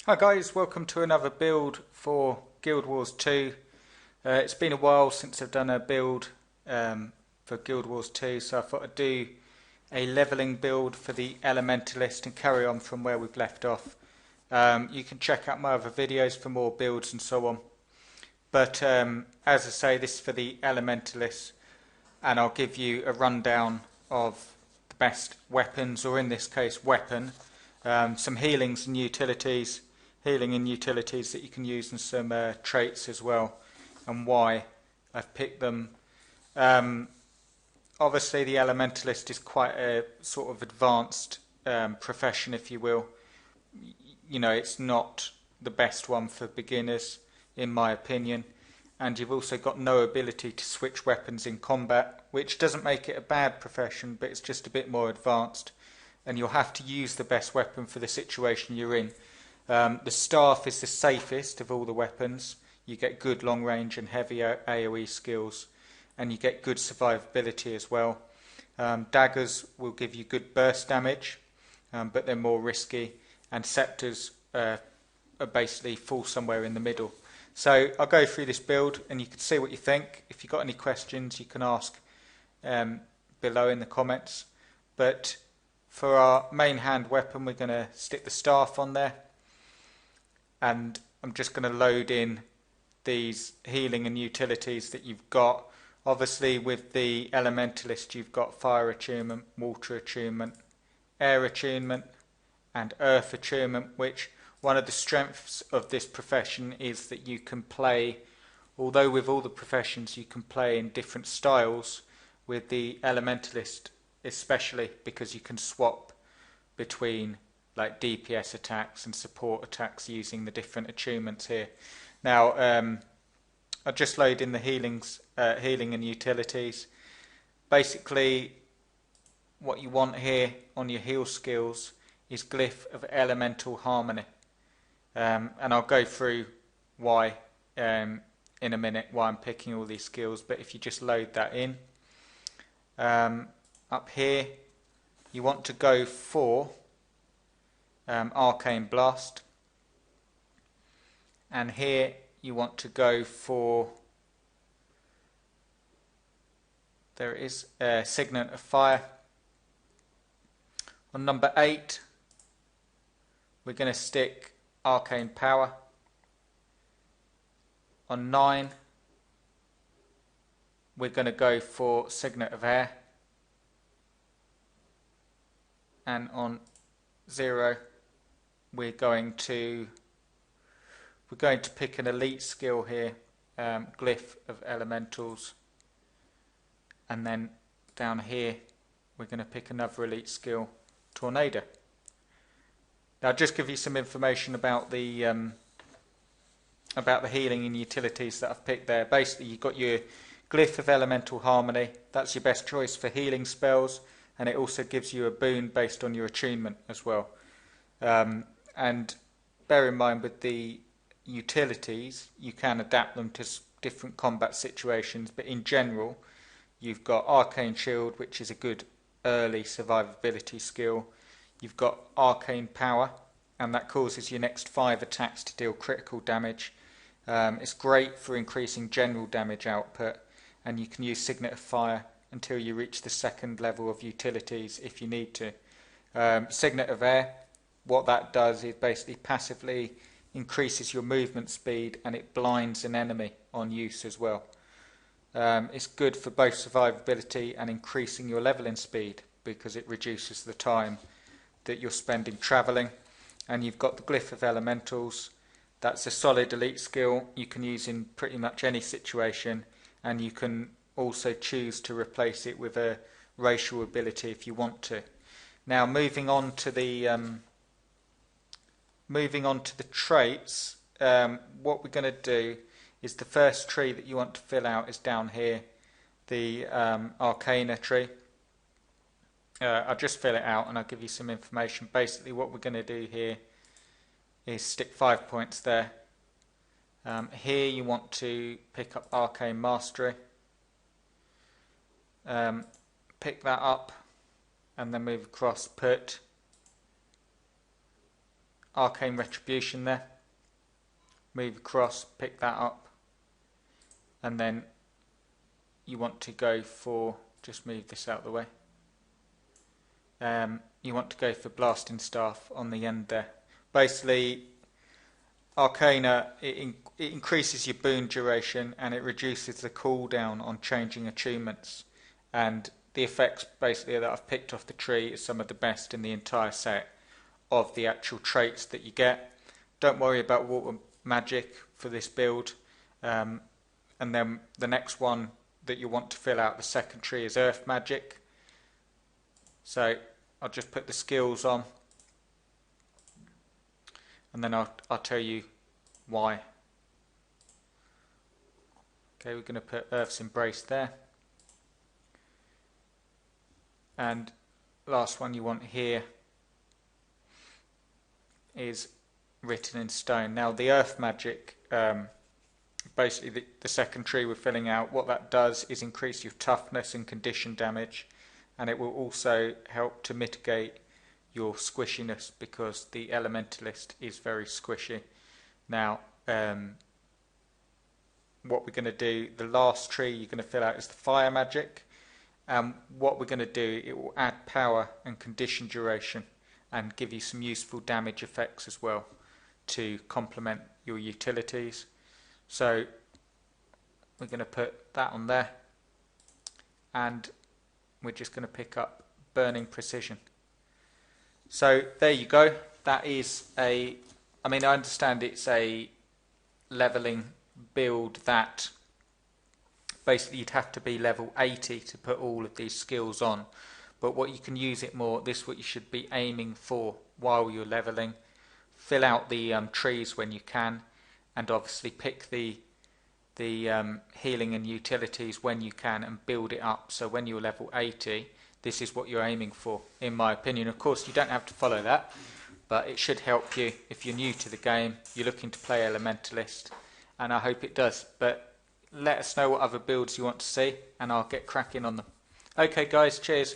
Hi guys, welcome to another build for Guild Wars 2. It's been a while since I've done a build for Guild Wars 2, so I thought I'd do a leveling build for the Elementalist and carry on from where we've left off. You can check out my other videos for more builds and so on. But as I say, this is for the Elementalist, and I'll give you a rundown of the best weapons, or in this case weapon, some healings and utilities. Healing and utilities that you can use, and some traits as well, and why I've picked them. Obviously the Elementalist is quite a sort of advanced profession, if you will. You know, it's not the best one for beginners in my opinion, and you've also got no ability to switch weapons in combat, which doesn't make it a bad profession, but it's just a bit more advanced, and you'll have to use the best weapon for the situation you're in. The staff is the safest of all the weapons. You get good long range and heavy AoE skills, and you get good survivability as well. Daggers will give you good burst damage, but they're more risky, and scepters are basically fall somewhere in the middle. So I'll go through this build and you can see what you think. If you've got any questions you can ask below in the comments. But for our main hand weapon we're going to stick the staff on there. And I'm just going to load in these healing and utilities that you've got. Obviously with the Elementalist you've got fire attunement, water attunement, air attunement and earth attunement, which one of the strengths of this profession is that you can play, although with all the professions you can play in different styles, with the Elementalist especially because you can swap between like DPS attacks and support attacks using the different attunements here. Now I'll just load in the healing and utilities. Basically what you want here on your heal skills is Glyph of Elemental Harmony, and I'll go through why in a minute, why I'm picking all these skills. But if you just load that in, up here you want to go for Arcane Blast, and here you want to go for, there it is, Signet of Fire. On number 8 we're going to stick Arcane Power. On 9 we're going to go for Signet of Air, and on 0 we're going to pick an elite skill here, Glyph of Elementals, and then down here we're going to pick another elite skill, Tornado. Now I'll just give you some information about the healing and utilities that I've picked there. Basically you've got your Glyph of Elemental Harmony, that's your best choice for healing spells, and it also gives you a boon based on your attunement as well. And bear in mind with the utilities you can adapt them to different combat situations, but in general you've got Arcane Shield, which is a good early survivability skill. You've got Arcane Power, and that causes your next 5 attacks to deal critical damage. It's great for increasing general damage output, and you can use Signet of Fire until you reach the 2nd level of utilities if you need to. Signet of Air, what that does is basically passively increases your movement speed, and it blinds an enemy on use as well. It's good for both survivability and increasing your leveling speed because it reduces the time that you're spending travelling. And you've got the Glyph of Elementals. That's a solid elite skill you can use in pretty much any situation, and you can also choose to replace it with a racial ability if you want to. Now moving on to the traits, what we're going to do is the first tree that you want to fill out is down here, the Arcana tree. I'll just fill it out and I'll give you some information. Basically what we're going to do here is stick 5 points there. Here you want to pick up Arcane Mastery, pick that up and then move across, put Arcane Retribution there. Move across, pick that up, and then you want to go for, just move this out of the way, you want to go for Blasting Staff on the end there. Basically, Arcana, it increases your boon duration and it reduces the cooldown on changing attunements, and the effects basically that I've picked off the tree is some of the best in the entire set of the actual traits that you get. Don't worry about water magic for this build, and then the next one that you want to fill out the second tree is earth magic. So I'll just put the skills on and then I'll tell you why. Okay, we're going to put Earth's Embrace there, and last one you want here is Written in Stone. Now the earth magic, basically the second tree we're filling out, what that does is increase your toughness and condition damage, and it will also help to mitigate your squishiness because the Elementalist is very squishy. Now what we're going to do, the last tree you're going to fill out is the fire magic, and what we're going to do, it will add power and condition duration and give you some useful damage effects as well to complement your utilities. So we're going to put that on there, and we're just going to pick up Burning Precision. So there you go. That is I understand it's a leveling build that basically you'd have to be level 80 to put all of these skills on, but what you can use it more, this is what you should be aiming for while you're leveling. Fill out the trees when you can, and obviously pick the healing and utilities when you can and build it up, so when you're level 80 this is what you're aiming for, in my opinion. Of course you don't have to follow that, but it should help you if you're new to the game, you're looking to play Elementalist, and I hope it does. But let us know what other builds you want to see and I'll get cracking on them. Okay guys, cheers.